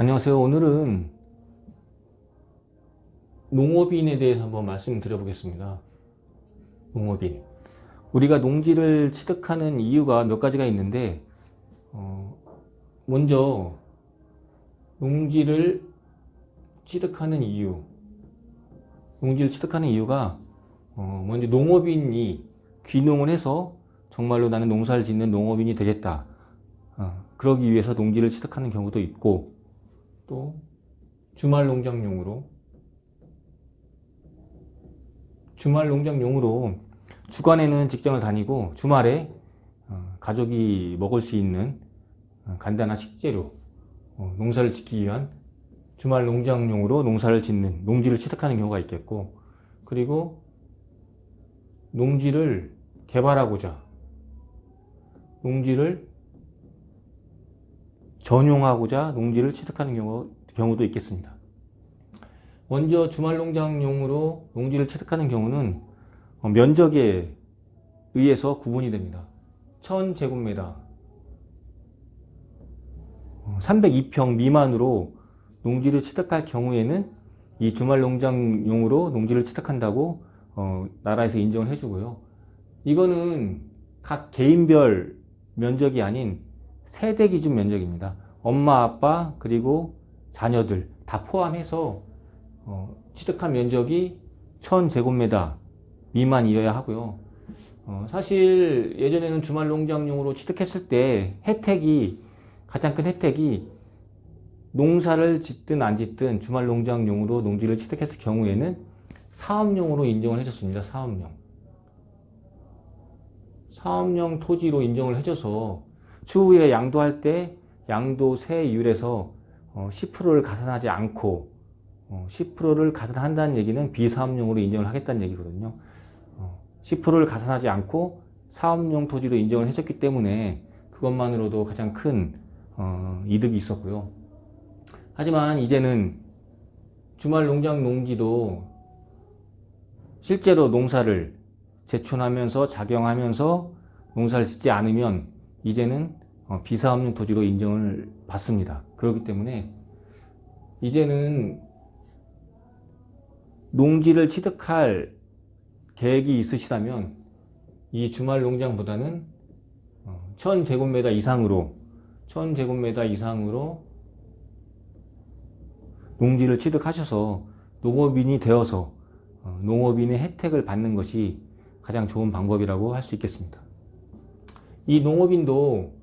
안녕하세요. 오늘은 농업인에 대해서 한번 말씀드려 보겠습니다. 농업인. 우리가 농지를 취득하는 이유가 몇 가지가 있는데, 먼저 농지를 취득하는 이유. 농지를 취득하는 이유가, 먼저 농업인이 귀농을 해서 정말로 나는 농사를 짓는 농업인이 되겠다. 그러기 위해서 농지를 취득하는 경우도 있고, 또 주말 농장용으로 주간에는 직장을 다니고 주말에 가족이 먹을 수 있는 간단한 식재료, 농사를 짓기 위한 주말 농장용으로 농사를 짓는 농지를 취득하는 경우가 있겠고, 그리고 농지를 개발하고자 농지를 전용하고자 농지를 취득하는 경우도 있겠습니다. 먼저 주말 농장용으로 농지를 취득하는 경우는 면적에 의해서 구분이 됩니다. 1000제곱미터 302평 미만으로 농지를 취득할 경우에는 이 주말 농장용으로 농지를 취득한다고 나라에서 인정을 해주고요. 이거는 각 개인별 면적이 아닌 세대 기준 면적입니다. 엄마, 아빠, 그리고 자녀들 다 포함해서 취득한 면적이 1000제곱미터 미만이어야 하고요. 사실 예전에는 주말 농장용으로 취득했을 때 가장 큰 혜택이 농사를 짓든 안 짓든 주말 농장용으로 농지를 취득했을 경우에는 사업용으로 인정을 해줬습니다. 사업용 토지로 인정을 해줘서 추후에 양도할 때 양도세율에서 10%를 가산하지 않고 10%를 가산한다는 얘기는 비사업용으로 인정을 하겠다는 얘기거든요. 10%를 가산하지 않고 사업용 토지로 인정을 해줬기 때문에 그것만으로도 가장 큰 이득이 있었고요. 하지만 이제는 주말 농장 농지도 실제로 농사를 제촌하면서 작용하면서 농사를 짓지 않으면 이제는 비사업용 토지로 인정을 받습니다. 그렇기 때문에 이제는 농지를 취득할 계획이 있으시다면 이 주말 농장보다는 1000제곱미터 이상으로 농지를 취득하셔서 농업인이 되어서 농업인의 혜택을 받는 것이 가장 좋은 방법이라고 할 수 있겠습니다. 이 농업인도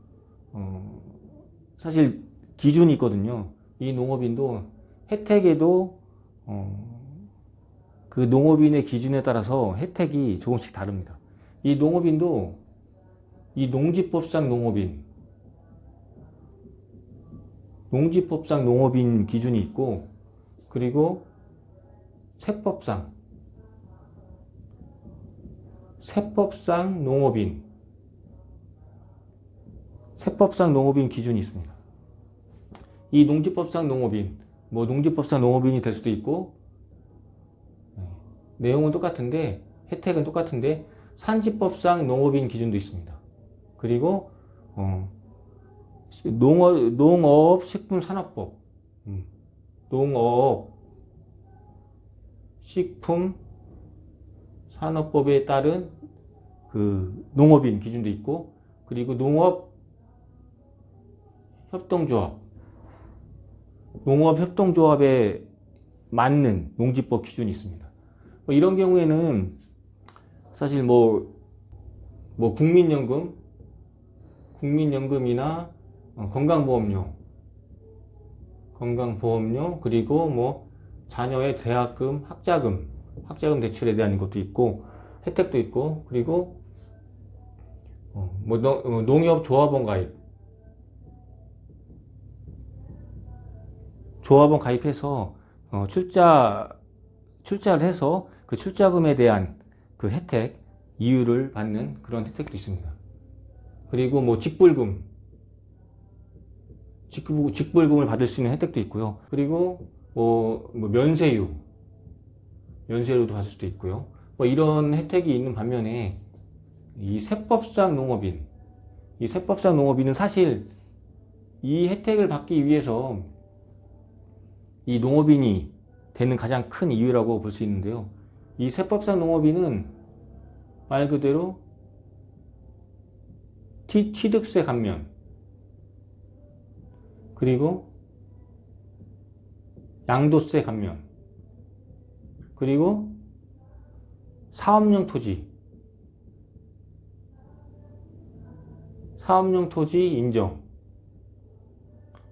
사실 기준이 있거든요. 이 농업인도 혜택에도 그 농업인의 기준에 따라서 혜택이 조금씩 다릅니다. 이 농업인도 이 농지법상 농업인 기준이 있고, 그리고 세법상 농업인 기준이 있습니다. 이 농지법상 농지법상 농업인이 될 수도 있고, 내용은 똑같은데 혜택은 똑같은데 산지법상 농업인 기준도 있습니다. 그리고 농업식품산업법, 농업식품산업법에 따른 그 농업인 기준도 있고, 그리고 농업협동조합에 맞는 농지법 기준이 있습니다. 이런 경우에는 사실 국민연금이나 건강보험료, 그리고 자녀의 대학금, 학자금 대출에 대한 것도 있고, 혜택도 있고, 그리고 농협조합원 가입해서 출자를 해서 그 출자금에 대한 그 혜택, 이율을 받는 그런 혜택도 있습니다. 그리고 직불금을 받을 수 있는 혜택도 있고요. 그리고 면세유도 받을 수도 있고요. 이런 혜택이 있는 반면에 이 세법상 농업인은 사실 이 혜택을 받기 위해서 이 농업인이 되는 가장 큰 이유라고 볼 수 있는데요. 이 세법상 농업인은 말 그대로 취득세 감면, 그리고 양도세 감면, 그리고 사업용 토지 인정.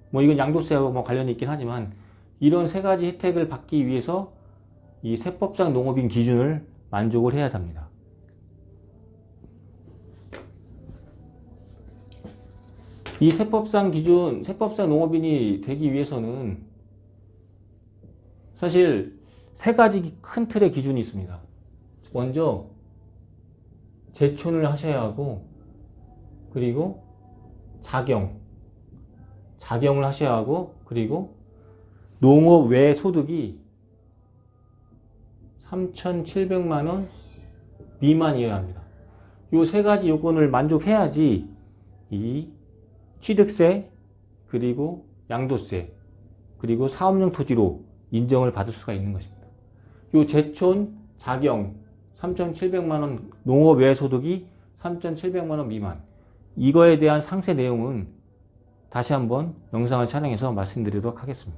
뭐 이건 양도세하고 뭐 관련이 있긴 하지만 이런 세 가지 혜택을 받기 위해서 이 세법상 농업인 기준을 만족을 해야 합니다. 이 세법상 기준, 세법상 농업인이 되기 위해서는 사실 세 가지 큰 틀의 기준이 있습니다. 먼저 제촌을 하셔야 하고, 그리고 자경을 하셔야 하고, 그리고 농업 외 소득이 3,700만 원 미만이어야 합니다. 이 세 가지 요건을 만족해야지 이 취득세, 그리고 양도세, 그리고 사업용 토지로 인정을 받을 수가 있는 것입니다. 이 제촌, 자경, 3,700만 원, 농업 외 소득이 3,700만 원 미만. 이거에 대한 상세 내용은 다시 한번 영상을 촬영해서 말씀드리도록 하겠습니다.